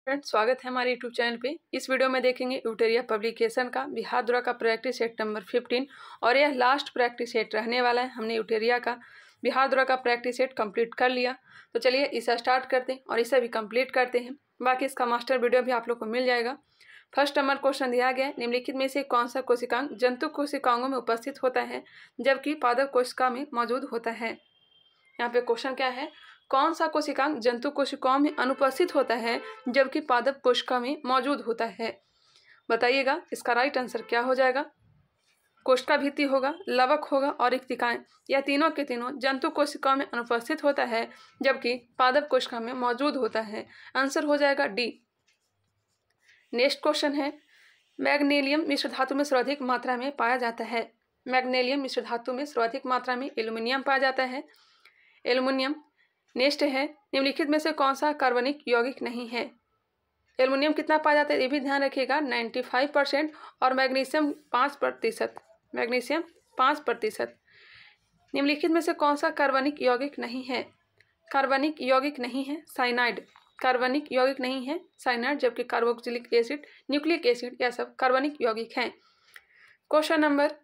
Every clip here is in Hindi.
फ्रेंड्स, स्वागत है हमारे यूट्यूब चैनल पे। इस वीडियो में देखेंगे यूटेरिया पब्लिकेशन का बिहार द्वारा का प्रैक्टिस सेट नंबर 15 और यह लास्ट प्रैक्टिस सेट रहने वाला है। हमने यूटेरिया का बिहार द्वारा का प्रैक्टिस सेट कंप्लीट कर लिया, तो चलिए इसे स्टार्ट करते हैं और इसे भी कंप्लीट करते हैं। बाकी इसका मास्टर वीडियो भी आप लोग को मिल जाएगा। फर्स्ट नंबर क्वेश्चन दिया गया है, निम्नलिखित में से कौन सा कोशिकांग जंतु कोशिकाओं में उपस्थित होता है जबकि पादप कोशिका में मौजूद होता है। यहाँ पे क्वेश्चन क्या है, कौन सा कोशिकांग जंतु कोशिकाओं में अनुपस्थित होता है जबकि पादप कोशिका में मौजूद होता है। बताइएगा इसका राइट आंसर क्या हो जाएगा। कोशिका भित्ति होगा, लवक होगा और रिक्तिकाएं, यह तीनों के तीनों जंतु कोशिकाओं में अनुपस्थित होता है जबकि पादप कोशिका में मौजूद होता है। आंसर हो जाएगा डी। नेक्स्ट क्वेश्चन है, मैग्नीशियम मिश्र धातु में सर्वाधिक मात्रा में पाया जाता है। मैग्नीशियम मिश्र धातु में सर्वाधिक मात्रा में एल्यूमिनियम पाया जाता है, एल्यूमिनियम। नेक्स्ट है, निम्नलिखित में से कौन सा कार्बनिक यौगिक नहीं है। एल्यूमिनियम कितना पाया जाता है ये भी ध्यान रखिएगा, 95% और मैग्नीशियम 5%। मैग्नीशियम 5%। निम्नलिखित में से कौन सा कार्बनिक यौगिक नहीं है। कार्बनिक यौगिक नहीं है साइनाइड। कार्बनिक यौगिक नहीं है साइनाइड, जबकि कार्बोक्सिलिक एसिड, न्यूक्लिक एसिड, यह सब कार्बनिक यौगिक हैं। क्वेश्चन नंबर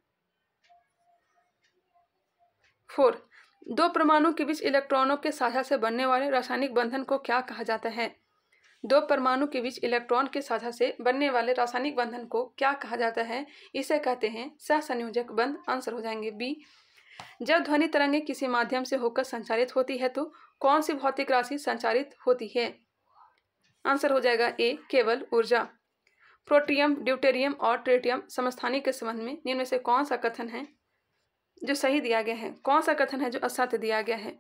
4, दो परमाणु के बीच इलेक्ट्रॉनों के साझा से बनने वाले रासायनिक बंधन को क्या कहा जाता है। दो परमाणु के बीच इलेक्ट्रॉन के साझा से बनने वाले रासायनिक बंधन को क्या कहा जाता है। इसे कहते हैं सहसंयोजक बंध। आंसर हो जाएंगे बी। जब ध्वनि तरंगे किसी माध्यम से होकर संचारित होती है तो कौन सी भौतिक राशि संचारित होती है। आंसर हो जाएगा ए, केवल ऊर्जा। प्रोटियम, ड्यूटेरियम और ट्रिटियम समस्थानिक के संबंध में निम्न में से कौन सा कथन है जो सही दिया गया है, कौन सा कथन है जो असत्य दिया गया है।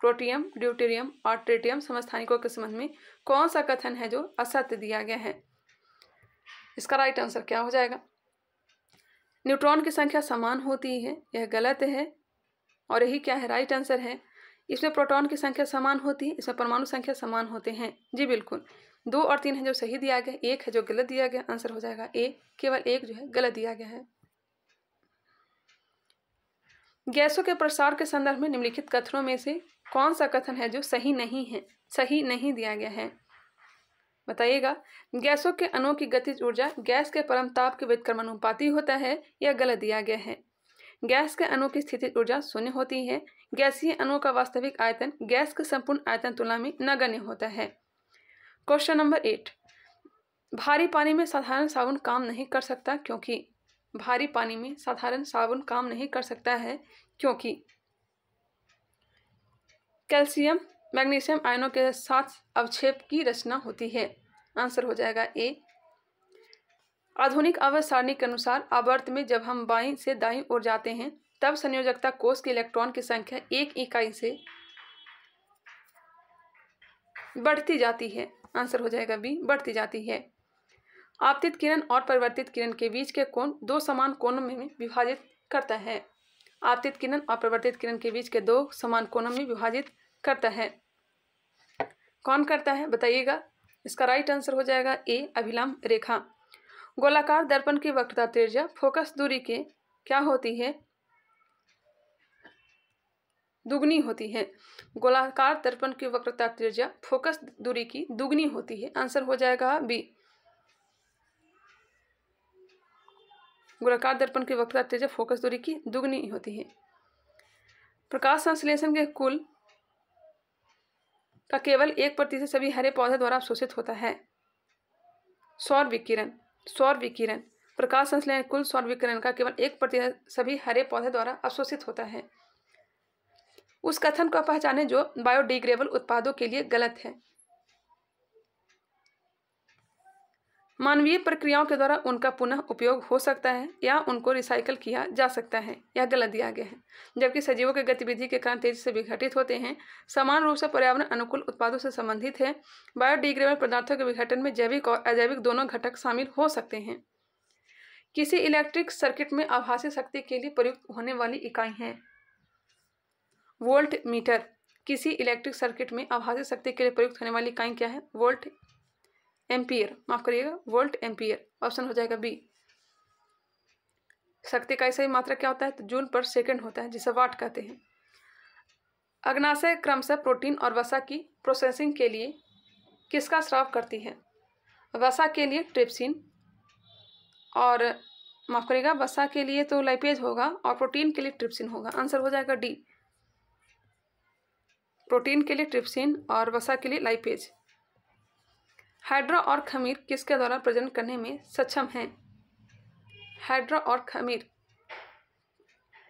प्रोटियम, ड्यूटेरियम और ट्रिटियम समस्थानिकों के संबंध में कौन सा कथन है जो असत्य दिया गया है। इसका राइट आंसर क्या हो जाएगा। न्यूट्रॉन की संख्या समान होती है, यह गलत है और यही क्या है, राइट आंसर है। इसमें प्रोटॉन की संख्या समान होती है, इसमें परमाणु संख्या समान होते हैं। जी बिल्कुल, 2 और 3 है जो सही दिया गया, 1 है जो गलत दिया गया। आंसर हो जाएगा ए, केवल 1 जो है गलत दिया गया है। गैसों के प्रसार के संदर्भ में निम्नलिखित कथनों में से कौन सा कथन है जो सही नहीं है, सही नहीं दिया गया है। बताइएगा, गैसों के अणुओं की गतिज ऊर्जा गैस के परम ताप के व्युत्क्रमानुपाती होता है, यह गलत दिया गया है। गैस के अणु की स्थितिज ऊर्जा शून्य होती है। गैसीय अणुओं का वास्तविक आयतन गैस के संपूर्ण आयतन तुलना में नगण्य होता है। क्वेश्चन नंबर 8, भारी पानी में साधारण साबुन काम नहीं कर सकता क्योंकि। भारी पानी में साधारण साबुन काम नहीं कर सकता है क्योंकि कैल्शियम मैग्नीशियम आयनों के साथ अवक्षेप की रचना होती है। आंसर हो जाएगा ए। आधुनिक आवर्त सारणी के अनुसार आवर्त में जब हम बाईं से दाईं ओर जाते हैं तब संयोजकता कोष के इलेक्ट्रॉन की संख्या 1 इकाई से बढ़ती जाती है। आंसर हो जाएगा बी, बढ़ती जाती है। आपतित किरण और परिवर्तित किरण के बीच के कोण 2 समान कोणों में विभाजित करता है। आपतित किरण और परिवर्तित किरण के बीच के 2 समान कोणों में विभाजित करता है। कौन करता है बताइएगा। इसका राइट आंसर हो जाएगा ए, अभिलंब रेखा। गोलाकार दर्पण की वक्रता त्रिज्या फोकस दूरी के क्या होती है, दुगनी होती है। गोलाकार दर्पण की वक्रता त्रिज्या फोकस दूरी की दुगनी होती है। आंसर हो जाएगा बी। गोलाकार दर्पण की वक्रता त्रिज्या फोकस दूरी की दुगनी होती है। प्रकाश संश्लेषण के कुल का केवल 1% सभी हरे पौधे द्वारा अवशोषित होता है। सौर विकिरण। सौर विकिरण, प्रकाश संश्लेषण कुल सौर विकिरण का केवल 1% सभी हरे पौधे द्वारा अवशोषित होता है। उस कथन को पहचानें जो बायोडिग्रेडेबल उत्पादों के लिए गलत है। मानवीय प्रक्रियाओं के द्वारा उनका पुनः उपयोग हो सकता है या उनको रिसाइकल किया जा सकता है, यह गलत दिया गया है। जबकि सजीवों की गतिविधि के कारण तेजी से विघटित होते हैं, समान रूप से पर्यावरण अनुकूल उत्पादों से संबंधित है। बायोडिग्रेडेबल पदार्थों के विघटन में जैविक और अजैविक दोनों घटक शामिल हो सकते हैं। किसी इलेक्ट्रिक सर्किट में आभासी शक्ति के लिए प्रयुक्त होने वाली इकाई है वोल्ट मीटर। किसी इलेक्ट्रिक सर्किट में आभासी शक्ति के लिए प्रयुक्त होने वाली इकाई क्या है, वोल्ट एम्पियर, माफ करिएगा, वोल्ट एम्पियर। ऑप्शन हो जाएगा बी। शक्ति का सही मात्रा क्या होता है, तो जूल पर सेकंड होता है, जिसे वाट कहते हैं। अग्नाशय क्रमशः प्रोटीन और वसा की प्रोसेसिंग के लिए किसका स्राव करती है। वसा के लिए ट्रिप्सिन, और माफ करिएगा, वसा के लिए तो लाइपेज होगा और प्रोटीन के लिए ट्रिप्सिन होगा। आंसर हो जाएगा डी, प्रोटीन के लिए ट्रिप्सिन और वसा के लिए लाइपेज। हाइड्रा और खमीर किसके द्वारा प्रजनन करने में सक्षम हैं? हाइड्रा और खमीर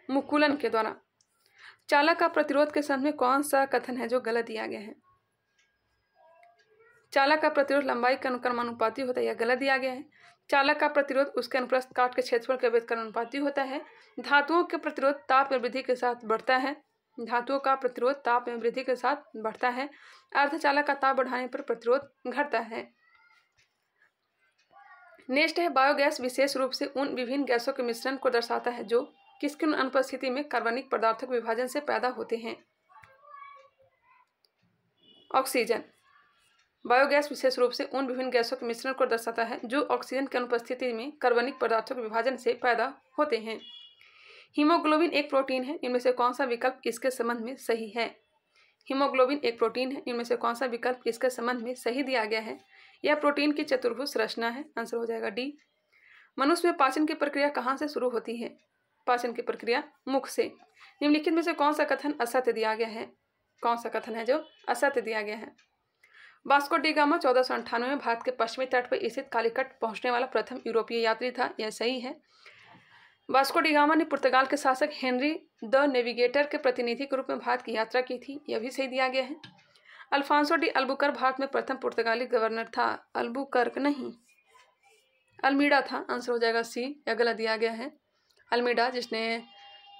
मुकुलन के द्वारा। चालक का प्रतिरोध के संबंध में कौन सा कथन है जो गलत दिया गया है? चालक का प्रतिरोध लंबाई के अनुक्रमानुपाती होता है, यह गलत दिया गया है। चालक का प्रतिरोध उसके अनुप्रस्थ काट के क्षेत्रफल के व्युत्क्रमानुपाती होता है। धातुओं के प्रतिरोध ताप में वृद्धि के साथ बढ़ता है। धातुओं का प्रतिरोध ताप में वृद्धि के साथ बढ़ता है। अर्धचालक का ताप बढ़ाने पर प्रतिरोध घटता है। नेक्स्ट है, बायोगैस विशेष रूप से उन विभिन्न गैसों के मिश्रण को दर्शाता है जो किसकी अनुपस्थिति में कार्बनिक पदार्थों के विभाजन से पैदा होते हैं? ऑक्सीजन। बायोगैस विशेष रूप से उन विभिन्न गैसों के मिश्रण को दर्शाता है जो ऑक्सीजन की अनुपस्थिति में कार्बनिक पदार्थों के विभाजन से पैदा होते हैं। हीमोग्लोबिन एक प्रोटीन है, इनमें से कौन सा विकल्प इसके संबंध में सही है? हीमोग्लोबिन एक प्रोटीन है, इनमें से कौन सा विकल्प इसके संबंध में सही दिया गया है? यह प्रोटीन की चतुर्भुज संरचना है। आंसर हो जाएगा डी। मनुष्य में पाचन की प्रक्रिया कहाँ से शुरू होती है? पाचन की प्रक्रिया मुख से। निम्नलिखित में से कौन सा कथन असत्य दिया गया है? कौन सा कथन है जो असत्य दिया गया है? वास्को डी गामा 1498 में भारत के पश्चिमी तट पर स्थित कालीकट पहुंचने वाला प्रथम यूरोपीय यात्री था, यह सही है। वास्को डी गामा ने पुर्तगाल के शासक हेनरी द नेविगेटर के प्रतिनिधि के रूप में भारत की यात्रा की थी, यह भी सही दिया गया है। अल्फांसो डी अल्बुकर्क भारत में प्रथम पुर्तगाली गवर्नर था। अल्बुकर्क नहीं, अल्मीडा था। आंसर हो जाएगा सी, यह गलत दिया गया है। अल्मीडा जिसने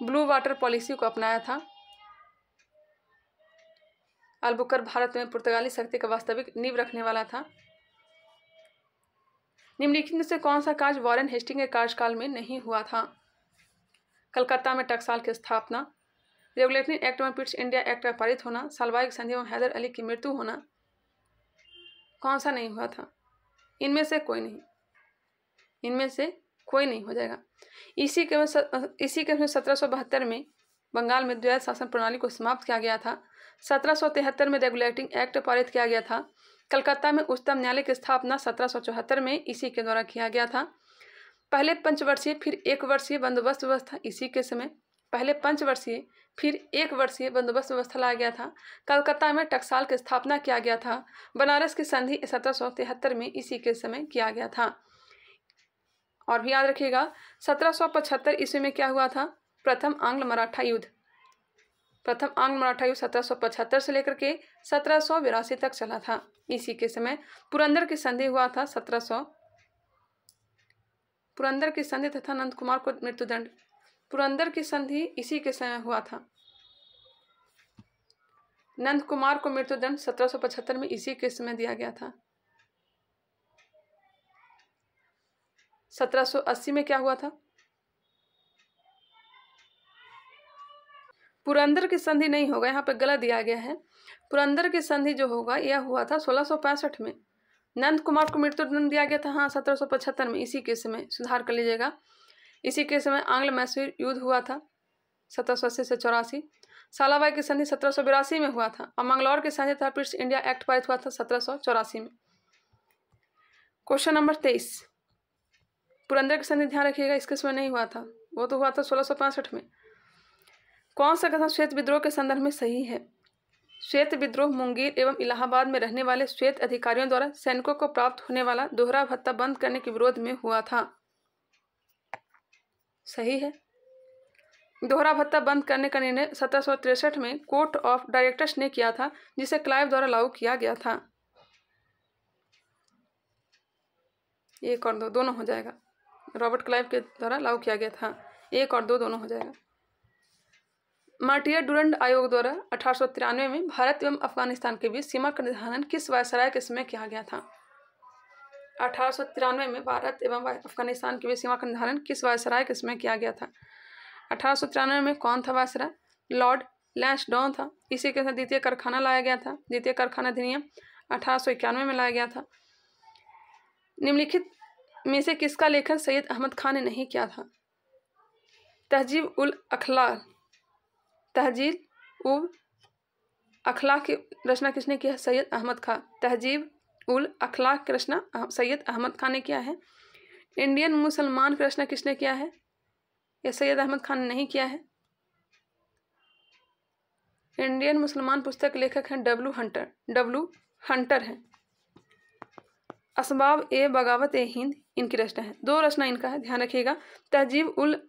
ब्लू वाटर पॉलिसी को अपनाया था। अल्बुकर्क भारत में पुर्तगाली शक्ति का वास्तविक नींव रखने वाला था। निम्नलिखित में से कौन सा कार्य वॉरेन हेस्टिंग के कार्यकाल में नहीं हुआ था? कलकत्ता में टकसाल की स्थापना, रेगुलेटरी एक्ट एवं पिट्स इंडिया एक्ट का पारित होना, सालबाई संधि एवं हैदर अली की मृत्यु होना। कौन सा नहीं हुआ था? इनमें से कोई नहीं, इनमें से कोई नहीं हो जाएगा। इसी के 1772 में बंगाल में द्वैध शासन प्रणाली को समाप्त किया गया था। 1773 में रेगुलेटिंग एक्ट पारित किया गया था। कलकत्ता में उच्चतम न्यायालय की स्थापना 1774 में इसी के द्वारा किया गया था। पहले पंचवर्षीय फिर एक वर्षीय बंदोबस्त व्यवस्था इसी के समय, पहले पंचवर्षीय फिर एक वर्षीय बंदोबस्त व्यवस्था लाया गया था। कलकत्ता में टकसाल की स्थापना किया गया था। बनारस की संधि 1773 में इसी के समय किया गया था। और भी याद रखिएगा, 1775 ईस्वी में क्या हुआ था? प्रथम आंग्ल मराठा युद्ध। प्रथम आंग्ल मराठा युद्ध 1775 से लेकर के 1782 तक चला था। इसी के समय पुरंदर की संधि हुआ था। पुरंदर की संधि तथा नंद कुमार को मृत्युदंड, पुरंदर की संधि इसी के समय हुआ था। नंद कुमार को मृत्युदंड 1775 में इसी के समय दिया गया था। 1780 में क्या हुआ था? पुरंदर की संधि नहीं होगा, यहाँ पे गलत दिया गया है। पुरंदर की संधि जो होगा यह हुआ था 1665 में। नंद कुमार को मृत्युदंड दिया गया था, हाँ 1775 में, इसी के समय, सुधार कर लीजिएगा। इसी के समय आंग्ल मैसूर युद्ध हुआ था 1780 से 84। सालाबाई की संधि 1782 में हुआ था और मंगलौर की संधि तथा पिट्स इंडिया एक्ट पारित हुआ था 1784 में। क्वेश्चन नंबर 23, पुरंदर की संधि ध्यान रखिएगा, इसके समय नहीं हुआ था, वो तो हुआ था 1665 में। कौन सा कथन श्वेत विद्रोह के संदर्भ में सही है? श्वेत विद्रोह मुंगेर एवं इलाहाबाद में रहने वाले श्वेत अधिकारियों द्वारा सैनिकों को प्राप्त होने वाला दोहरा भत्ता बंद करने के विरोध में हुआ था। सही है। दोहरा भत्ता बंद करने का निर्णय 1763 में कोर्ट ऑफ डायरेक्टर्स ने किया था, जिसे क्लाइव द्वारा लागू किया गया था। 1 और 2 दोनों हो जाएगा, रॉबर्ट क्लाइव के द्वारा लागू किया गया था। 1 और 2 दोनों हो जाएगा। मार्टियर डुरंड आयोग द्वारा 1893 में भारत एवं अफगानिस्तान के बीच सीमा का निर्धारण किस वायसराय के समय किया गया था? 1893 में भारत एवं अफगानिस्तान के बीच सीमा का निर्धारण किस वायसराय के समय किया गया था? 1893 में कौन था वायसराय? लॉर्ड लैंसडाउन था। इसी के साथ द्वितीय कारखाना लाया गया था। द्वितीय कारखाना अधिनियम 1891 में लाया गया था। निम्नलिखित में से किसका लेखन सैयद अहमद खान ने नहीं किया था? तहजीब उल अखलाक, तहजीब उल अखलाक की रचना किसने की है? सैयद अहमद खान। तहजीब उल अखलाक की रचना सैयद अहमद खान ने किया है। इंडियन मुसलमान की रचना किसने किया है? यह सैयद अहमद खान ने नहीं किया है। इंडियन मुसलमान पुस्तक लेखक हैं डब्लू हंटर हैं। असबाब ए बगावत ए हिंद इनकी रचना है। 2 रचना इनका है, ध्यान रखिएगा। तहजीब उल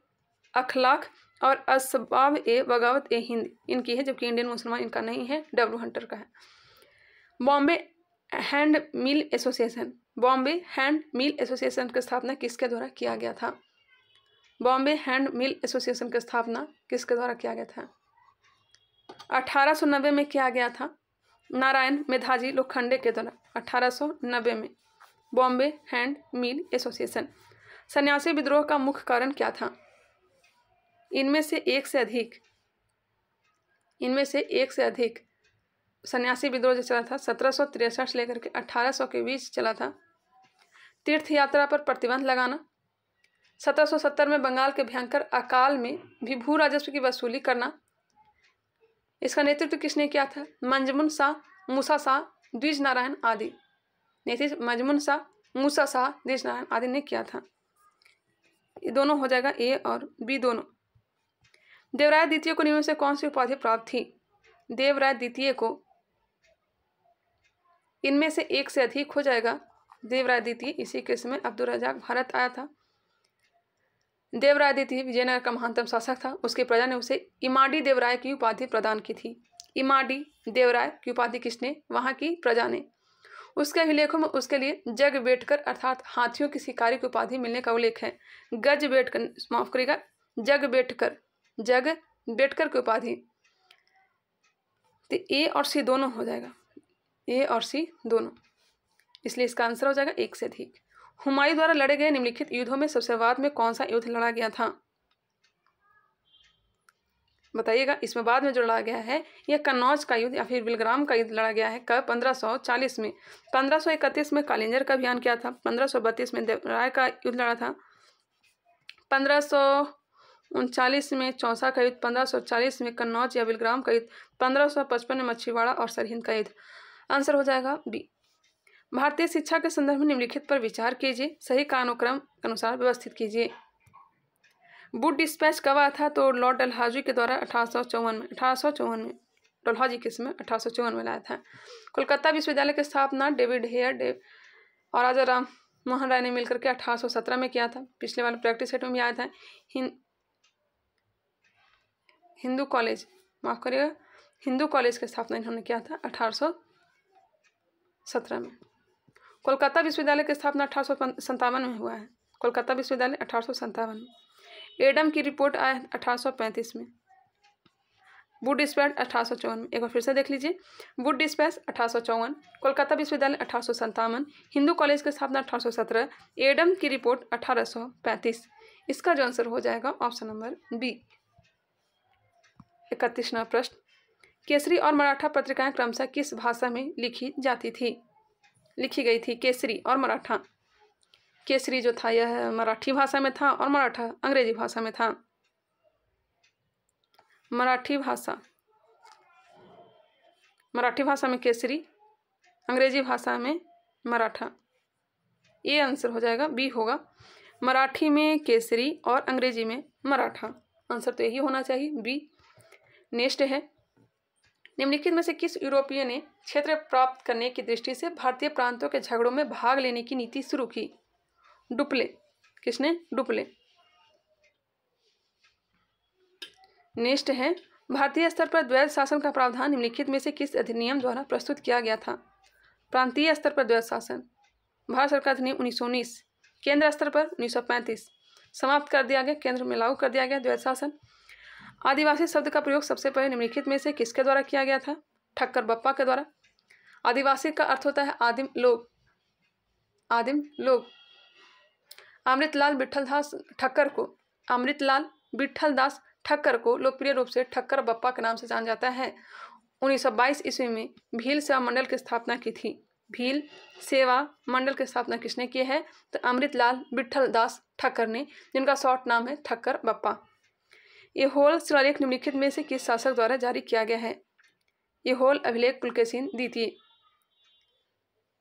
अखलाक और असबाब ए बगावत ए हिंद इनकी है, जबकि इंडियन मुसलमान इनका नहीं है, डब्लू हंटर का है। Bombay hand mill association, Bombay hand mill association की स्थापना किसके द्वारा किया गया था? बॉम्बे हैंड मिल एसोसिएशन की स्थापना किसके द्वारा किया गया था? 1890 में किया गया था, नारायण मेधाजी लोखंडे के द्वारा। 1890 में बॉम्बे हैंड मिल एसोसिएशन। सन्यासी विद्रोह का मुख्य कारण क्या था? इनमें से एक से अधिक सन्यासी विद्रोह जो चला था 1763 से लेकर के 1800 के बीच चला था। तीर्थ यात्रा पर प्रतिबंध लगाना, 1770 में बंगाल के भयंकर अकाल में भी भू राजस्व की वसूली करना। इसका नेतृत्व किसने किया था? मंजमुन शाह, मूसा शाह, द्विज नारायण आदि। नेतृत्व मंजमुन शाह, मूसा शाह, द्विज नारायण आदि ने किया था। ये दोनों हो जाएगा ए और बी दोनों। देवराय द्वितीय को निम्न से कौन सी उपाधि प्राप्त थी? देवराय द्वितीय को इनमें से एक से अधिक हो जाएगा। देवराय द्वितीय इसी के समय अब्दुल रज़ाक भारत आया था। देवराय द्वितीय विजयनगर का महानतम शासक था। उसकी प्रजा ने उसे इमाडी देवराय की उपाधि प्रदान की थी। इमाडी देवराय की उपाधि किसने? वहां की प्रजा ने। उसके अभिलेखों में उसके लिए जग बेटकर अर्थात हाथियों की शिकारी की उपाधि मिलने का उल्लेख है। गज बेटकर, माफ करिएगा, जग बेटकर की उपाधि। तो ए और सी दोनों हो जाएगा, ए और सी दोनों, इसलिए इसका आंसर हो जाएगा एक से अधिक। हुमायूं द्वारा लड़े गए निम्नलिखित युद्धों में सबसे बाद में कौन सा युद्ध लड़ा गया था? बताइएगा। इसमें बाद में जो लड़ा गया है यह कन्नौज का युद्ध या फिर बिलग्राम का युद्ध लड़ा गया है। कब? 1540 में। 1531 में कालिंजर का अभियान किया था। 1532 में देवराय का युद्ध लड़ा था। 1539 में चौसा का युद्ध। 1540 में कन्नौज या बिलग्राम का युद्ध। 1555 में मच्छीवाड़ा और सरहिंद का युद्ध। आंसर हो जाएगा बी। भारतीय शिक्षा के संदर्भ में निम्नलिखित पर विचार कीजिए, सही कालानुक्रम के अनुसार व्यवस्थित कीजिए। वुड डिस्पैच कब आया था? तो लॉर्ड डलहौजी के द्वारा 1854 में डलहौजी के समय 1854 में लाया था। कोलकाता विश्वविद्यालय की स्थापना डेविड हेयर और राजा राम मोहन राय ने मिलकर के 1817 में किया था। पिछले वाले प्रैक्टिस सेट में भी आया था। हिंदू कॉलेज, माफ करिएगा, हिंदू कॉलेज की स्थापना इन्होंने किया था 1817 में। कोलकाता विश्वविद्यालय की स्थापना 1857 में हुआ है। कोलकाता विश्वविद्यालय 1857 में। एडम की रिपोर्ट आया 1835 में। वुड डिस्पैच 1854 में। एक बार फिर से देख लीजिए। वुड डिस्पैच 1854, कोलकाता विश्वविद्यालय 1857, हिंदू कॉलेज की स्थापना 1817, एडम की रिपोर्ट 1835। इसका जो आंसर हो जाएगा ऑप्शन नंबर बी। 31वां प्रश्न, केसरी और मराठा पत्रिकाएं क्रमशः किस भाषा में लिखी गई थी? केसरी और मराठा। केसरी जो था यह मराठी भाषा में था और मराठा अंग्रेजी भाषा में था। मराठी भाषा में केसरी, अंग्रेजी भाषा में मराठा। ये आंसर हो जाएगा बी होगा। मराठी में केसरी और अंग्रेजी में मराठा। आंसर तो यही होना चाहिए बी। नेक्स्ट है, निम्नलिखित में से किस यूरोपीय ने क्षेत्र प्राप्त करने की दृष्टि से भारतीय प्रांतों के झगड़ों में भाग लेने की नीति शुरू की? डुप्ले। किसने? डुप्ले। नेक्स्ट है, भारतीय स्तर पर द्वैध शासन का प्रावधान निम्नलिखित में से किस अधिनियम द्वारा प्रस्तुत किया गया था? प्रांतीय स्तर पर द्वैध शासन, भारत सरकार अधिनियम 1919। केंद्र स्तर पर 1935 समाप्त कर दिया गया, केंद्र में लागू कर दिया गया द्वैध शासन। आदिवासी शब्द का प्रयोग सबसे पहले निम्नलिखित में से किसके द्वारा किया गया था? ठक्कर बप्पा के द्वारा। आदिवासी का अर्थ होता है आदिम लोग। अमृतलाल विठल दास ठक्कर को लोकप्रिय रूप से ठक्कर बप्पा के नाम से जाना जाता है। 1922 ईस्वी में भील सेवा मंडल की स्थापना की थी। भील सेवा मंडल की स्थापना किसने की है? तो अमृतलाल विठल दास ठक्कर ने, जिनका शॉर्ट नाम है ठक्कर बप्पा। ये होल शिलालेख निम्नलिखित में से किस शासक द्वारा जारी किया गया है? ये होल अभिलेख पुलकेशिन द्वितीय।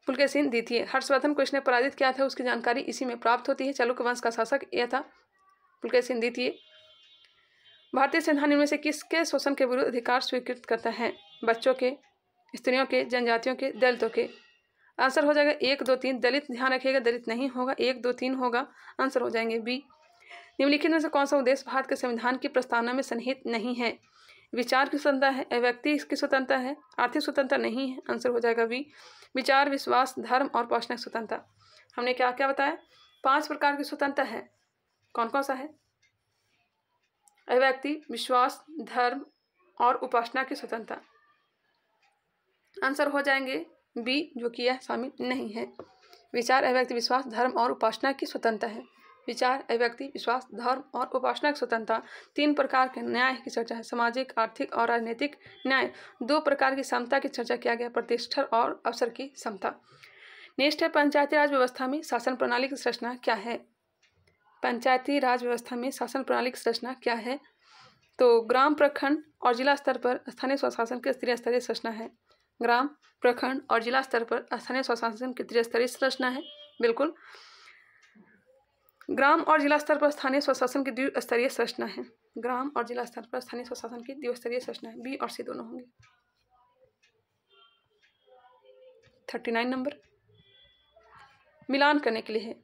पुलकेशिन द्वितीय। हर्षवर्धन को इसने पराजित किया था, उसकी जानकारी इसी में प्राप्त होती है। चालुक्य वंश का शासक यह था पुलकेशिन द्वितीय। भारतीय संविधान इनमें से किसके शोषण के विरुद्ध अधिकार स्वीकृत करता है? बच्चों के, स्त्रियों के, जनजातियों के, दलितों के। आंसर हो जाएगा 1, 2, 3। दलित ध्यान रखिएगा, दलित नहीं होगा, 1, 2, 3 होगा। आंसर हो जाएंगे बी। निम्नलिखित में से कौन सा उद्देश्य भारत के संविधान की प्रस्तावना में सन्निहित नहीं है? विचार की स्वतंत्रता है, व्यक्ति की स्वतंत्रता है, आर्थिक स्वतंत्रता नहीं है। आंसर हो जाएगा बी। विचार, विश्वास, धर्म और उपासना स्वतंत्रता। हमने क्या क्या बताया? 5 प्रकार की स्वतंत्रता है। कौन कौन सा है? अभिव्यक्ति, विश्वास, धर्म और उपासना की स्वतंत्रता। आंसर हो जाएंगे बी, जो कि यह शामिल नहीं है। विचार, अभिव्यक्ति, विश्वास, धर्म और उपासना की स्वतंत्रता है। विचार, अभिव्यक्ति, विश्वास, धर्म और उपासना की स्वतंत्रता। 3 प्रकार के न्याय की चर्चा है, सामाजिक, आर्थिक और राजनीतिक न्याय। 2 प्रकार की समता की चर्चा किया गया, प्रतिष्ठा और अवसर की समता। नेक्स्ट है पंचायती राज व्यवस्था में शासन प्रणाली की संरचना क्या है? पंचायती राज व्यवस्था में शासन प्रणाली की संरचना क्या है? तो ग्राम, प्रखंड और जिला स्तर पर स्थानीय स्वशासन की त्रिस्तरीय संरचना है। ग्राम, प्रखंड और जिला स्तर पर स्थानीय स्वशासन की त्रिस्तरीय संरचना है। बिल्कुल, ग्राम और जिला स्तर पर स्थानीय स्वशासन की द्विस्तरीय संरचना है। ग्राम और जिला स्तर पर स्थानीय स्वशासन की द्विस्तरीय संरचना है। बी और सी दोनों होंगे। 39 नंबर मिलान करने के लिए है।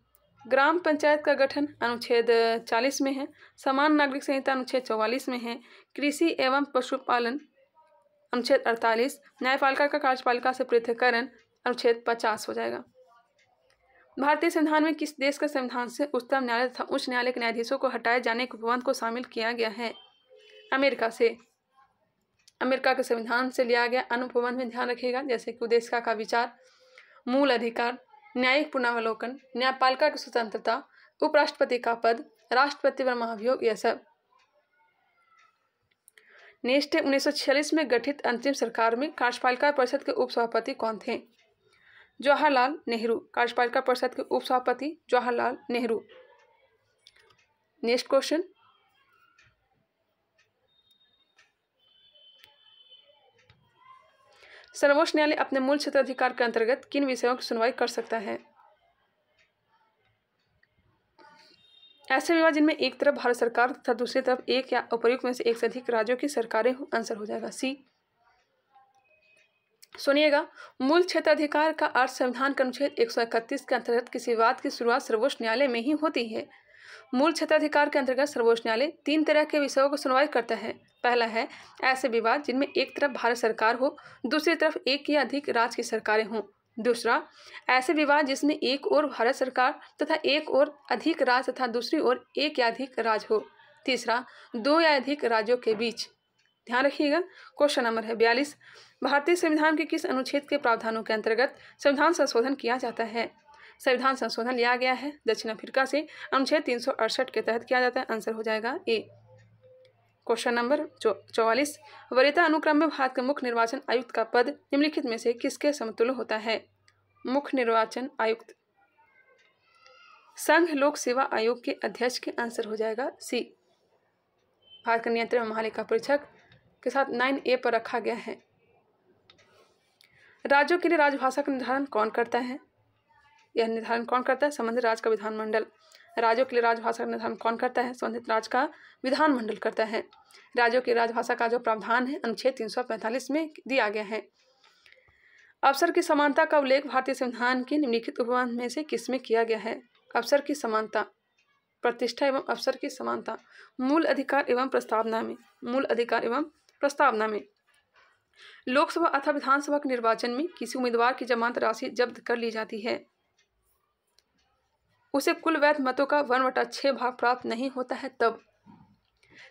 ग्राम पंचायत का गठन अनुच्छेद 40 में है। समान नागरिक संहिता अनुच्छेद 44 में है। कृषि एवं पशुपालन अनुच्छेद 48। न्यायपालिका का कार्यपालिका से पृथक्करण अनुच्छेद 50 हो जाएगा। भारतीय संविधान में किस देश के संविधान से उच्चतम न्यायालय तथा उच्च न्यायालय के न्यायाधीशों को हटाए जाने के उपबंध को शामिल किया गया है? अमेरिका से। अमेरिका के संविधान से लिया गया अनुपबंध में ध्यान रखिएगा, जैसे कि उद्देशिका का विचार, मूल अधिकार, न्यायिक पुनरावलोकन, न्यायपालिका की स्वतंत्रता, उपराष्ट्रपति का पद, राष्ट्रपति पर महाभियोग, यह सब। नेक्स्ट 1946 में गठित अंतिम सरकार में कार्यपालिका परिषद के उपसभापति कौन थे? जवाहरलाल नेहरू। कार्यपालिका परिषद के उपसभापति जवाहरलाल नेहरू। नेक्स्ट क्वेश्चन, सर्वोच्च न्यायालय अपने मूल क्षेत्राधिकार के अंतर्गत किन विषयों की सुनवाई कर सकता है? ऐसे विवाद जिनमें एक तरफ भारत सरकार तथा दूसरी तरफ एक या उपर्युक्त में से एक से अधिक राज्यों की सरकारें हो। आंसर हो जाएगा सी। सुनिएगा, मूल क्षेत्राधिकार का अर्थ संविधान के अनुच्छेद 131 के अंतर्गत किसी विवाद की शुरुआत सर्वोच्च न्यायालय में ही होती है। मूल क्षेत्राधिकार के अंतर्गत सर्वोच्च न्यायालय 3 तरह के विषयों को सुनवाई करता है। पहला है ऐसे विवाद जिनमें एक तरफ भारत सरकार हो, दूसरी तरफ एक या अधिक राज्य की सरकारें हों। दूसरा, ऐसे विवाद जिसमें एक ओर भारत सरकार तथा एक ओर अधिक राज्य तथा दूसरी ओर एक या अधिक राज्य हो। तीसरा, 2 या अधिक राज्यों के बीच। ध्यान रखिएगा। क्वेश्चन नंबर है 42। भारतीय संविधान के किस अनुच्छेद के प्रावधानों के अंतर्गत संविधान संशोधन किया जाता है? संविधान संशोधन लिया गया है दक्षिण अफ्रीका से, अनुच्छेद 368 के तहत किया जाता है। आंसर हो जाएगा ए। Question number 44। वरीयता अनुक्रम में भारत के मुख्य निर्वाचन आयुक्त का पद निम्नलिखित में से किसके समतुल्य होता है? मुख्य निर्वाचन आयुक्त संघ लोक सेवा आयोग के अध्यक्ष के। आंसर हो जाएगा सी। भारत का नियंत्रण महालेखा परीक्षक के साथ 9A पर रखा गया है। राज्यों के लिए राजभाषा का निर्धारण कौन करता है? यह निर्धारण कौन करता है? संबंधित राज्य का विधानमंडल। राज्यों के लिए राजभाषा का निर्धारण कौन करता है? संबंधित राज्य का विधानमंडल करता है। राज्यों की राजभाषा का जो प्रावधान है अनुच्छेद 345 में दिया गया है। अवसर की समानता का उल्लेख भारतीय संविधान के निम्नलिखित उपबंध में से किसमें किया गया है? अवसर की समानता, प्रतिष्ठा एवं अवसर की समानता, मूल अधिकार एवं प्रस्तावना में। मूल अधिकार एवं प्रस्तावना में लोकसभा अथवा विधानसभा के निर्वाचन में किसी उम्मीदवार की जमानत राशि जब्त कर ली जाती है, उसे कुल वैध मतों का 1/6 भाग प्राप्त नहीं होता है, तब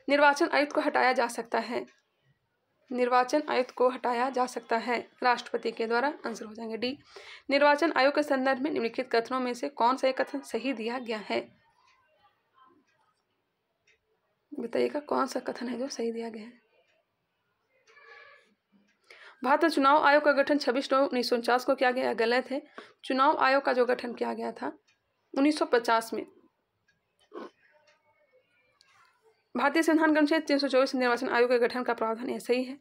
निर्वाचन आयुक्त को हटाया जा सकता है। निर्वाचन आयुक्त को हटाया जा सकता है राष्ट्रपति के द्वारा। आंसर हो जाएंगे डी। निर्वाचन आयोग के संदर्भ में निम्नलिखित कथनों में से कौन सा एक कथन सही दिया गया है? बताइएगा कौन सा कथन है जो सही दिया गया है? भारत चुनाव आयोग का गठन 26 नवंबर 1949 को किया गया, गलत है। चुनाव आयोग का जो गठन किया गया था 1950 में। भारतीय संविधान के अनुच्छेद 324 निर्वाचन आयोग के गठन का प्रावधान है, सही है।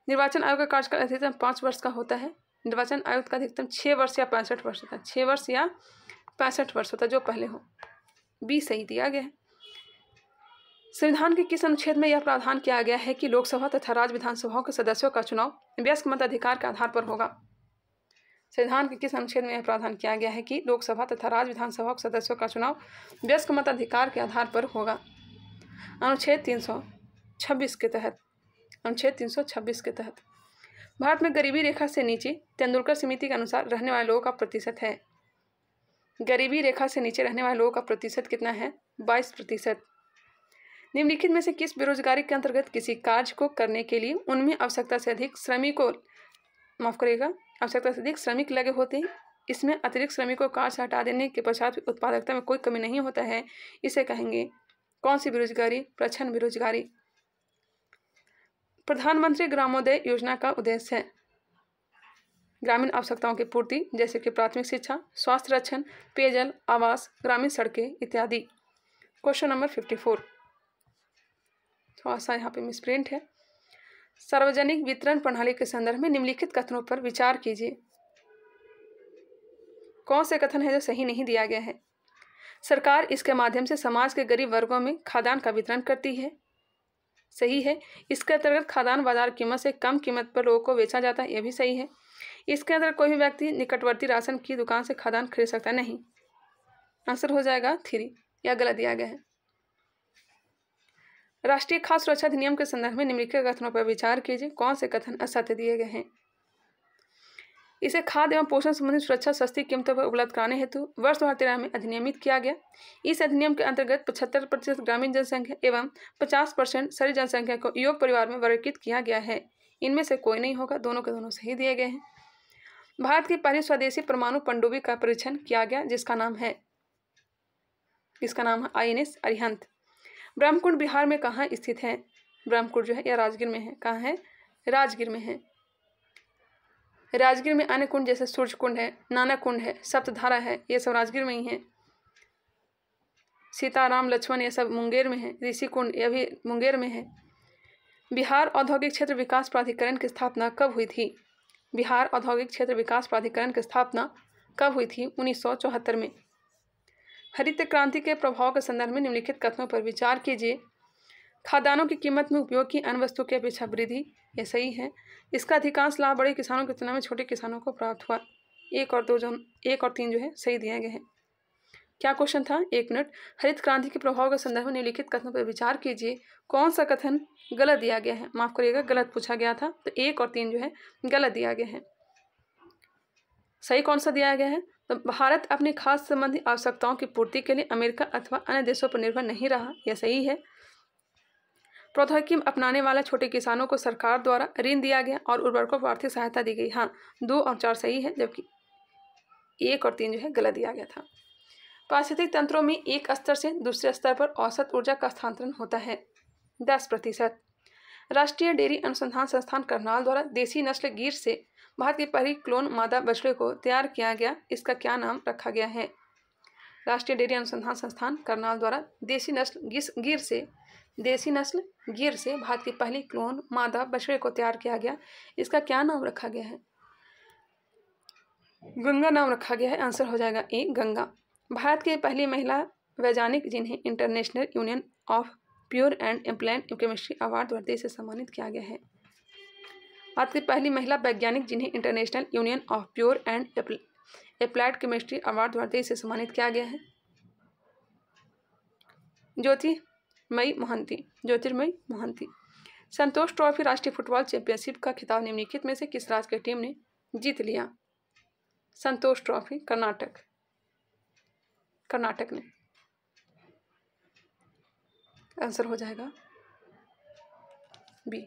निर्वाचन आयोग का कार्यकाल अधिकतम 5 वर्ष का होता है। निर्वाचन आयुक्त का अधिकतम 6 वर्ष या 65 वर्ष होता है, 6 वर्ष या 65 वर्ष होता है, जो पहले हो। बी सही दिया गया है। संविधान के किस अनुच्छेद में यह प्रावधान किया गया है कि लोकसभा तथा राज्य विधानसभाओं के सदस्यों का चुनाव वयस्क मताधिकार के आधार पर होगा? संविधान के किस अनुच्छेद में यह प्रावधान किया गया है कि लोकसभा तथा राज्य विधानसभा के सदस्यों का चुनाव वयस्क मताधिकार के आधार पर होगा? अनुच्छेद 326 के तहत। अनुच्छेद 326 के तहत भारत में गरीबी रेखा से नीचे तेंदुलकर समिति के अनुसार रहने वाले लोगों का प्रतिशत है। गरीबी रेखा से नीचे रहने वाले लोगों का प्रतिशत कितना है? 22%। निम्नलिखित में से किस बेरोजगारी के अंतर्गत किसी कार्य को करने के लिए उनमें आवश्यकता से अधिक श्रमिक लगे होते हैं, इसमें अतिरिक्त श्रमिकों को कार्य से हटा देने के पश्चात उत्पादकता में कोई कमी नहीं होता है, इसे कहेंगे कौन सी बेरोजगारी? प्रच्छन्न बेरोजगारी। प्रधानमंत्री ग्रामोदय योजना का उद्देश्य है ग्रामीण आवश्यकताओं की पूर्ति, जैसे कि प्राथमिक शिक्षा, स्वास्थ्य रक्षण, पेयजल, आवास, ग्रामीण सड़कें इत्यादि। क्वेश्चन नंबर 54, थोड़ा सा यहाँ पे मिसप्रिंट है। सार्वजनिक वितरण प्रणाली के संदर्भ में निम्नलिखित कथनों पर विचार कीजिए। कौन से कथन है जो सही नहीं दिया गया है? सरकार इसके माध्यम से समाज के गरीब वर्गों में खाद्यान्न का वितरण करती है, सही है। इसके अंतर्गत खाद्यान्न बाजार कीमत से कम कीमत पर लोगों को बेचा जाता है, यह भी सही है। इसके अंदर कोई भी व्यक्ति निकटवर्ती राशन की दुकान से खाद्यान्न खरीद सकता नहीं। आंसर हो जाएगा 3, यह गलत दिया गया है। राष्ट्रीय खाद्य सुरक्षा अधिनियम के संदर्भ में निम्नलिखित कथनों पर विचार कीजिए। कौन से कथन असत्य दिए गए हैं? इसे खाद्य एवं पोषण संबंधी सुरक्षा सस्ती कीमतों पर उपलब्ध कराने हेतु वर्ष 2013 में अधिनियमित किया गया। इस अधिनियम के अंतर्गत 75% ग्रामीण जनसंख्या एवं 50% शहरी जनसंख्या को योग परिवार में वर्गीकृत किया गया है। इनमें से कोई नहीं होगा, दोनों के दोनों सही दिए गए हैं। भारत की पहली स्वदेशी परमाणु पनडुब्बी का परीक्षण किया गया, जिसका नाम है INS अरिहंत। ब्रह्मकुंड बिहार में कहाँ स्थित है? ब्रह्मकुंड जो है यह राजगीर में है। कहाँ है? राजगीर में है। राजगीर में अन्य कुंड जैसे सूर्य कुंड है, नानक कुंड है, सप्तधारा है, ये सब राजगीर में ही है। सीताराम लक्ष्मण ये सब मुंगेर में है। ऋषि कुंड यह भी मुंगेर में है। बिहार औद्योगिक क्षेत्र विकास प्राधिकरण की स्थापना कब हुई थी? बिहार औद्योगिक क्षेत्र विकास प्राधिकरण की स्थापना कब हुई थी? 1974 में। हरित क्रांति के प्रभाव के संदर्भ में निम्नलिखित कथनों पर विचार कीजिए। खाद्यान्नों की कीमत में उपयोग की अन्य वस्तु की अपेक्षा वृद्धि, यह सही है। इसका अधिकांश लाभ बड़े किसानों की तुलना में छोटे किसानों को प्राप्त हुआ। 1 और 3 जो है सही दिए गए हैं। क्या क्वेश्चन था? 1 मिनट। हरित क्रांति के प्रभाव के संदर्भ में निम्नलिखित कथनों पर विचार कीजिए। कौन सा कथन गलत दिया गया है? माफ करिएगा, गलत पूछा गया था, तो 1 और 3 जो है गलत दिया गया है। सही कौन सा दिया गया है? तो भारत अपनी खाद्य संबंधी आवश्यकताओं की पूर्ति के लिए अमेरिका अथवा अन्य देशों पर निर्भर नहीं रहा, यह सही है। प्रौद्योगिकी अपनाने वाले छोटे किसानों को सरकार द्वारा ऋण दिया गया और उर्वरकों को आर्थिक सहायता दी गई। हाँ, 2 और 4 सही है, जबकि 1 और 3 जो है गलत दिया गया था। पारिस्थितिक तंत्रों में एक स्तर से दूसरे स्तर पर औसत ऊर्जा का स्थानांतरण होता है 10%। राष्ट्रीय डेयरी अनुसंधान संस्थान करनाल द्वारा देसी नस्ल गिर से भारत की पहली क्लोन मादा बछड़े को तैयार किया गया, इसका क्या नाम रखा गया है? राष्ट्रीय डेयरी अनुसंधान संस्थान करनाल द्वारा देसी नस्ल गिर से भारत की पहली क्लोन मादा बछड़े को तैयार किया गया, इसका क्या नाम रखा गया है? गंगा नाम रखा गया है। आंसर हो जाएगा ए, गंगा। भारत की पहली महिला वैज्ञानिक जिन्हें international union of pure and applied chemistry award द्वारा से सम्मानित किया गया है। भारत की पहली महिला वैज्ञानिक जिन्हें international union of pure and applied chemistry award द्वारा से सम्मानित किया गया है। ज्योतिर्मयी मोहंती। संतोष ट्रॉफी राष्ट्रीय फुटबॉल चैंपियनशिप का खिताब निम्नलिखित में से किस राज्य की टीम ने जीत लिया? संतोष ट्रॉफी कर्नाटक ने। आंसर हो जाएगा बी।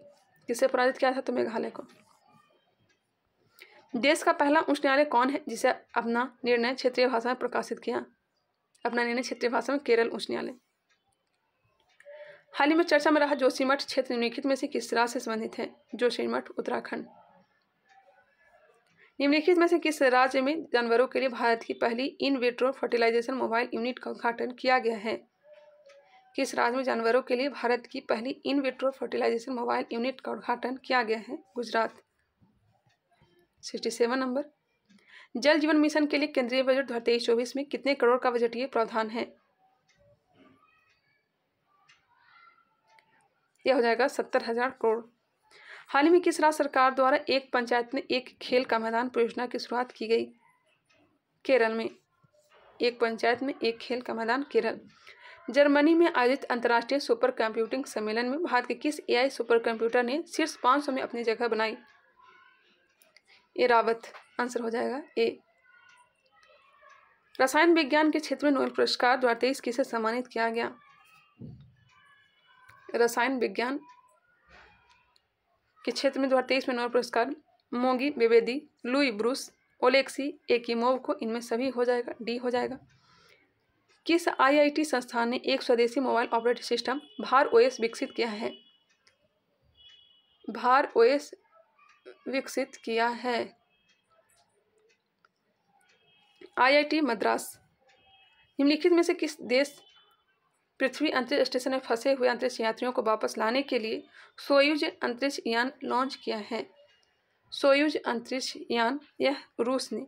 किसे पराजित किया था? तो मेघालय को। देश का पहला उच्च न्यायालय कौन है जिसे अपना निर्णय क्षेत्रीय भाषा में प्रकाशित किया? अपना निर्णय क्षेत्रीय भाषा में केरल उच्च न्यायालय। हाल ही में चर्चा में रहा जोशीमठ क्षेत्र निम्नलिखित में से किस राज्य से संबंधित है? जोशीमठ उत्तराखंड। निम्नलिखित में से किस राज्य में जानवरों के लिए भारत की पहली in vitro fertilization mobile unit का उद्घाटन किया गया है? किस राज्य में जानवरों के लिए भारत की पहली in vitro fertilization mobile unit का उद्घाटन किया गया है? गुजरात। 67 नंबर। जल जीवन मिशन के लिए केंद्रीय बजट 2023-24 में कितने करोड़ का बजटीय प्रावधान है? यह हो जाएगा 70,000 करोड़। हाल ही में किस राज्य सरकार द्वारा एक पंचायत में एक खेल का मैदान परियोजना की शुरुआत की गई? केरल में। एक पंचायत में एक खेल का मैदान, केरल। जर्मनी में आयोजित अंतर्राष्ट्रीय सुपर कंप्यूटिंग सम्मेलन में भारत के किस एआई सुपर कंप्यूटर ने शीर्ष 500 में अपनी जगह बनाई? एरावत। आंसर हो जाएगा ए। रसायन विज्ञान के क्षेत्र में नोबेल पुरस्कार 2023 किसे सम्मानित किया गया? रसायन विज्ञान के क्षेत्र में 2023 में नोबेल पुरस्कार मोगी बेवेदी, लुई ब्रूस, ओलेक्सी एकिमोव को, इनमें सभी हो जाएगा, डी हो जाएगा। किस आईआईटी संस्थान ने एक स्वदेशी मोबाइल ऑपरेटिंग सिस्टम भार ओएस विकसित किया है? भार ओएस विकसित किया है आईआईटी मद्रास। निम्नलिखित में से किस देश पृथ्वी अंतरिक्ष स्टेशन में फंसे हुए अंतरिक्ष यात्रियों को वापस लाने के लिए सोयूज अंतरिक्ष यान लॉन्च किया है? सोयूज अंतरिक्ष यान, यह रूस ने।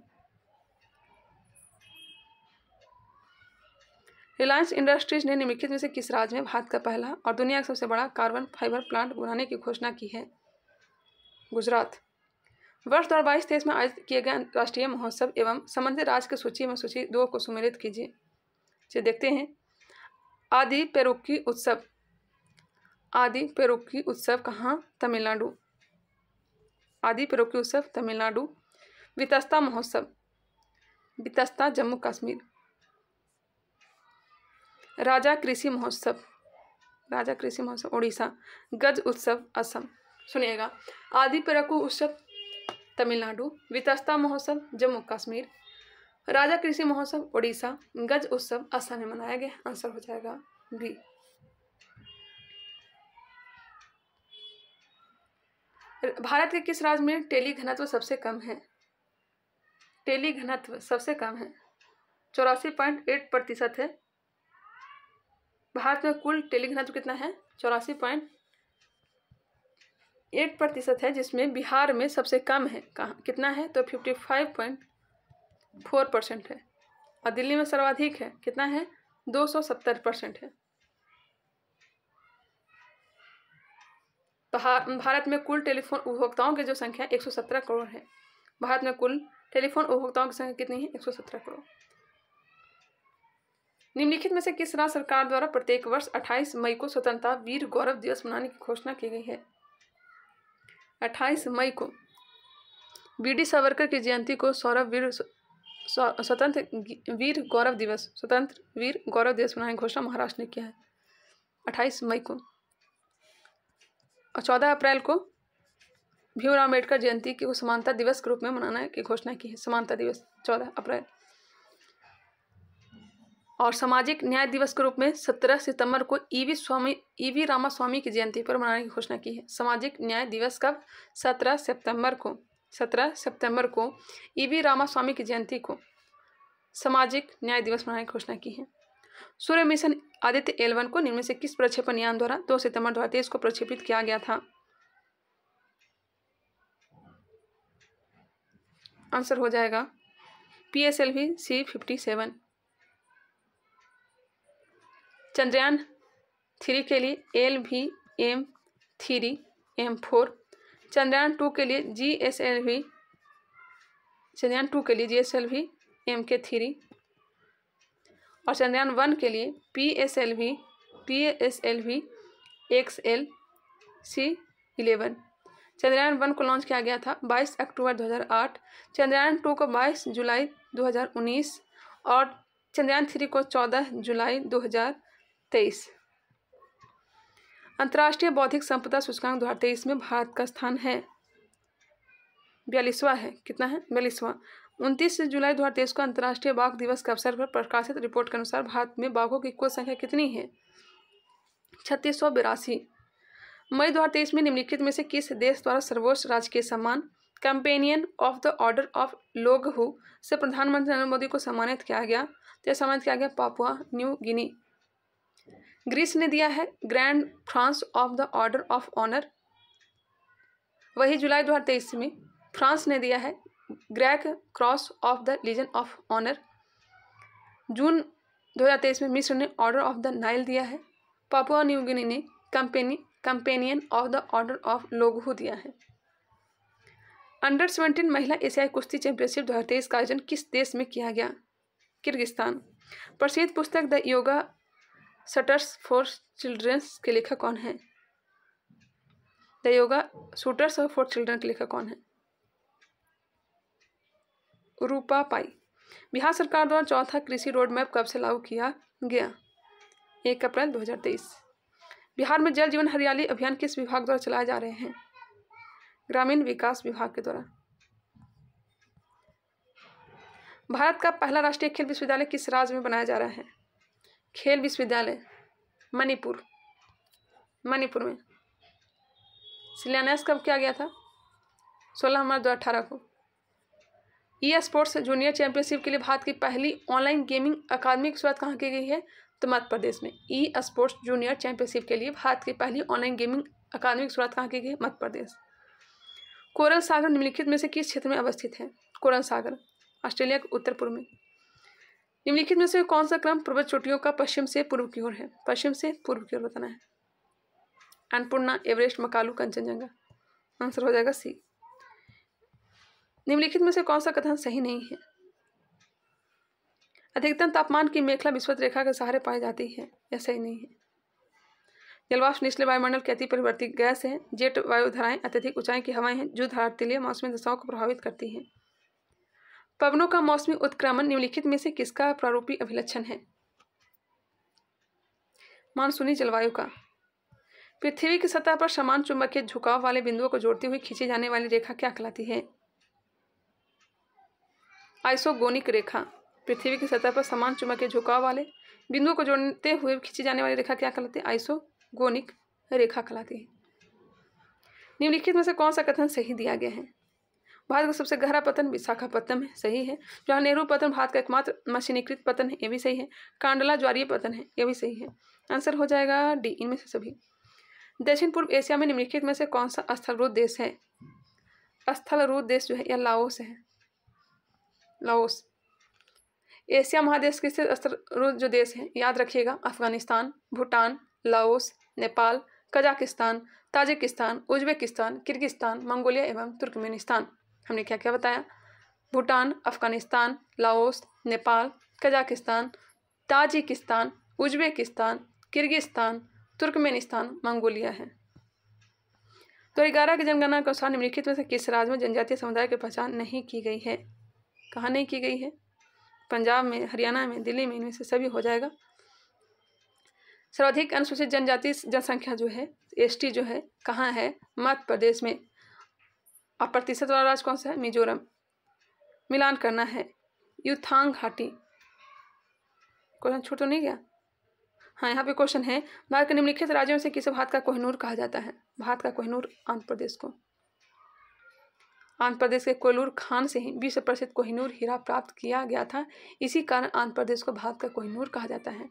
रिलायंस इंडस्ट्रीज ने निम्नलिखित में से किस राज्य में भारत का पहला और दुनिया का सबसे बड़ा कार्बन फाइबर प्लांट बनाने की घोषणा की है? गुजरात। वर्ष 2022-23 में आयोजित किए गए राष्ट्रीय महोत्सव एवं संबंधित राज्य की सूची में सूची 2 को सम्मिलित कीजिए। चलिए देखते हैं। आदि पेरुक्की उत्सव। आदि पेरुक्की उत्सव कहाँ? तमिलनाडु। आदि पेरुक्की उत्सव तमिलनाडु। वितस्ता महोत्सव, वितस्ता जम्मू कश्मीर। राजा कृषि महोत्सव, राजा कृषि महोत्सव उड़ीसा। गज उत्सव असम। सुनिएगा, आदि पेरुक्की उत्सव तमिलनाडु, वितस्ता महोत्सव जम्मू कश्मीर, राजा कृषि महोत्सव उड़ीसा, गज उत्सव असम में मनाया गया। आंसर हो जाएगा बी। भारत के किस राज्य में टेली घनत्व सबसे कम है? टेली घनत्व सबसे कम है, 84.8% है। भारत में कुल टेली घनत्व कितना है? 84.8% है, जिसमें बिहार में सबसे कम है। कहाँ कितना है? तो 55.4% है। और दिल्ली में सर्वाधिक है, कितना है? 270% है। भारत में कुल टेलीफोन उपभोक्ताओं की जो संख्या 117 करोड़ है। भारत में कुल टेलीफोन उपभोक्ताओं की संख्या कितनी है? 117 करोड़। निम्नलिखित में से किस राज्य सरकार द्वारा प्रत्येक वर्ष 28 मई को स्वतंत्रता वीर गौरव दिवस मनाने की घोषणा की गई है? 28 मई को वीडी सावरकर की जयंती को स्वतंत्र वीर गौरव दिवस मनाने की घोषणा महाराष्ट्र ने किया है 28 मई को। और 14 अप्रैल को भीमराव अम्बेडकर जयंती को समानता दिवस के रूप में मनाने की घोषणा की है। समानता दिवस 14 अप्रैल। और सामाजिक न्याय दिवस के रूप में 17 सितंबर को ईवी रामास्वामी की जयंती पर मनाने की घोषणा की है। सामाजिक न्याय दिवस कब? 17 सितंबर को ईवी रामास्वामी की जयंती को सामाजिक न्याय दिवस मनाने की घोषणा की है। सूर्य मिशन आदित्य L1 को निम्न में से किस प्रक्षेपण यान द्वारा 2 सितंबर 2023 को प्रक्षेपित किया गया था? आंसर हो जाएगा PSLV C-57। चंद्रयान 3 के लिए LVM-3M4, चंद्रयान 2 के लिए GSLV MK3 और चंद्रयान 1 के लिए PSLV XL-C11। चंद्रयान 1 को लॉन्च किया गया था 22 अक्टूबर 2008, चंद्रयान 2 को 22 जुलाई 2019 और चंद्रयान 3 को 14 जुलाई 2023। अंतर्राष्ट्रीय बौद्धिक संपदा सूचकांक 2023 में भारत का स्थान है 42वां है। कितना है? 42वां। 29 जुलाई 2023 को अंतर्राष्ट्रीय बाघ दिवस के अवसर पर प्रकाशित रिपोर्ट के अनुसार भारत में बाघों की कुल संख्या कितनी है? 3682। मई 2023 में निम्नलिखित में से किस देश द्वारा सर्वोच्च राजकीय सम्मान companion of the order of Logohu से प्रधानमंत्री नरेंद्र मोदी को सम्मानित किया गया? तो सम्मानित किया गया पापुआ न्यू गिनी। ग्रीस ने दिया है grand France of the order of honour. वही जुलाई 2023 में फ्रांस ने दिया है grand cross of the legion of honour. जून 2023 में मिस्र ने ऑर्डर ऑफ द नाइल दिया है। पापुआ न्यू गिनी ने companion of the order of Logohu दिया है। अंडर 17 महिला एशियाई कुश्ती चैंपियनशिप 2023 का आयोजन किस देश में किया गया? किर्गिस्तान। प्रसिद्ध पुस्तक the yoga shutters for childrens के लेखक कौन है? The yoga shooters for children के लेखक कौन है? रूपा पाई। बिहार सरकार द्वारा चौथा कृषि रोड मैप कब से लागू किया गया? 1 अप्रैल 2023। बिहार में जल जीवन हरियाली अभियान किस विभाग द्वारा चलाए जा रहे हैं? ग्रामीण विकास विभाग के द्वारा। भारत का पहला राष्ट्रीय खेल विश्वविद्यालय किस राज्य में बनाया जा रहा है? खेल विश्वविद्यालय मणिपुर में। शिलान्यास कब किया गया था? 16 मार्च 2018 को। ई स्पोर्ट्स जूनियर चैंपियनशिप के लिए भारत की पहली ऑनलाइन गेमिंग अकादमी की शुरुआत कहाँ की गई है? तो मध्य प्रदेश में। ई स्पोर्ट्स जूनियर चैंपियनशिप के लिए भारत की पहली ऑनलाइन गेमिंग अकादमी की शुरुआत कहाँ की गई है? मध्य प्रदेश। कोरल सागर निम्नलिखित में से किस क्षेत्र में अवस्थित है? कोरल सागर ऑस्ट्रेलिया के उत्तर पूर्व में। निम्नलिखित में से कौन सा क्रम पर्वत चोटियों का पश्चिम से पूर्व की ओर है? पश्चिम से पूर्व की ओर बताना है। अन्नपूर्णा, एवरेस्ट, मकालू, कंचनजंगा। आंसर हो जाएगा सी। निम्नलिखित में से कौन सा कथन सही नहीं है? अधिकतम तापमान की मेखला विषुवत रेखा के सहारे पाई जाती है, यह सही नहीं है। जलवाष्प निचले वायुमंडल की अति परिवर्तित गैस है। जेट वायुधाराएं अत्यधिक ऊंचाई की हवाएं हैं जो धरातलीय मौसमी दशाओं को प्रभावित करती हैं। पवनों का मौसमी उत्क्रमण निम्नलिखित में से किसका प्रारूपी अभिलक्षण है? मानसूनी जलवायु का। पृथ्वी की सतह पर समान चुंबकीय झुकाव वाले बिंदुओं को जोड़ती हुई खींची जाने वाली रेखा क्या कहलाती है? आइसोगोनिक रेखा। पृथ्वी की सतह पर समान चुंबकीय झुकाव वाले बिंदुओं को जोड़ते हुए खींची जाने वाली रेखा क्या कहलाती है? आइसोगोनिक रेखा कहलाती है। निम्नलिखित में से कौन सा कथन सही दिया गया है? भारत का सबसे गहरा पतन विशाखापत्तनम है, सही है। जवाहर नेहरू पतन भारत का एकमात्र मशीनीकृत पतन है, यह भी सही है। कांडला ज्वारीय पतन है, यह भी सही है। आंसर हो जाएगा डी, इनमें से सभी। दक्षिण पूर्व एशिया में निम्नलिखित में से कौन सा स्थलरूप देश है? स्थलरूप देश जो है यह लाओस है। लाओस एशिया महादेश के स्थलरूप जो देश है याद रखिएगा, Afghanistan, Bhutan, Laos, Nepal, Kazakhstan, Tajikistan, Uzbekistan, Kyrgyzstan, Mongolia एवं तुर्कमेनिस्तान। हमने क्या क्या बताया? Bhutan, Afghanistan, Laos, Nepal, Kazakhstan, Tajikistan, Uzbekistan, Kyrgyzstan, Turkmenistan, Mongolia है। 2011 की जनगणना के अनुसार निम्नलिखित में से किस राज्य में जनजातीय समुदाय की पहचान नहीं की गई है? कहाँ नहीं की गई है? पंजाब में, हरियाणा में, दिल्ली में, इनमें से सभी हो जाएगा। सर्वाधिक अनुसूचित जनजाति जनसंख्या जो है एसटी जो है कहाँ है? मध्य प्रदेश में। और प्रतिशत वाला राज्य कौन सा है? मिजोरम। मिलान करना है। युथांग घाटी। क्वेश्चन छूट तो नहीं गया? हाँ, यहाँ पे क्वेश्चन है, भारत के निम्नलिखित राज्यों में से किसे भारत का कोहिनूर कहा जाता है? भारत का कोहिनूर आंध्र प्रदेश को। आंध्र प्रदेश के कोयलूर खान से ही विश्व प्रसिद्ध कोहिनूर हीरा प्राप्त किया गया था। इसी कारण आंध्र प्रदेश को भारत का कोहिनूर कहा जाता है।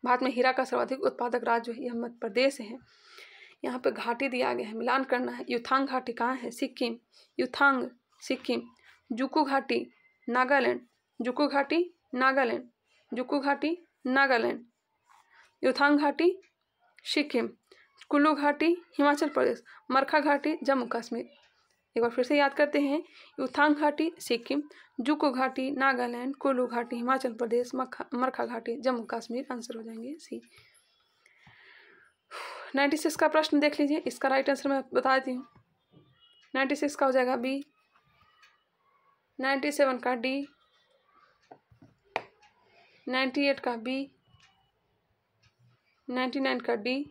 भारत में हीरा का सर्वाधिक उत्पादक राज्य यह मध्य प्रदेश है। यहाँ पे घाटी दिया गया है, मिलान करना है। युथांग घाटी कहाँ है? सिक्किम। युथांग सिक्किम। जुकू घाटी नागालैंड। जुकू घाटी नागालैंड। जुकू घाटी नागालैंड। युथांग घाटी सिक्किम। कुल्लू घाटी हिमाचल प्रदेश। मरखा घाटी जम्मू कश्मीर। एक बार फिर से याद करते हैं, युथांग घाटी सिक्किम, जुकू घाटी नागालैंड, कुल्लू घाटी हिमाचल प्रदेश, मरखा घाटी जम्मू कश्मीर। आंसर हो जाएंगे सी। 96 का प्रश्न देख लीजिए, इसका राइट आंसर मैं बता देती हूँ। 96 का हो जाएगा बी, 97 का डी, 98 का बी, 99 का डी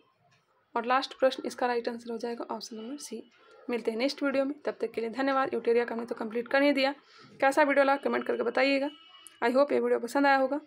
और लास्ट प्रश्न इसका राइट आंसर हो जाएगा ऑप्शन नंबर सी। मिलते हैं नेक्स्ट वीडियो में, तब तक के लिए धन्यवाद। यूटेरिया का हमने तो कंप्लीट कर ही दिया। कैसा वीडियो लगा कमेंट करके बताइएगा। आई होप ये वीडियो पसंद आया होगा।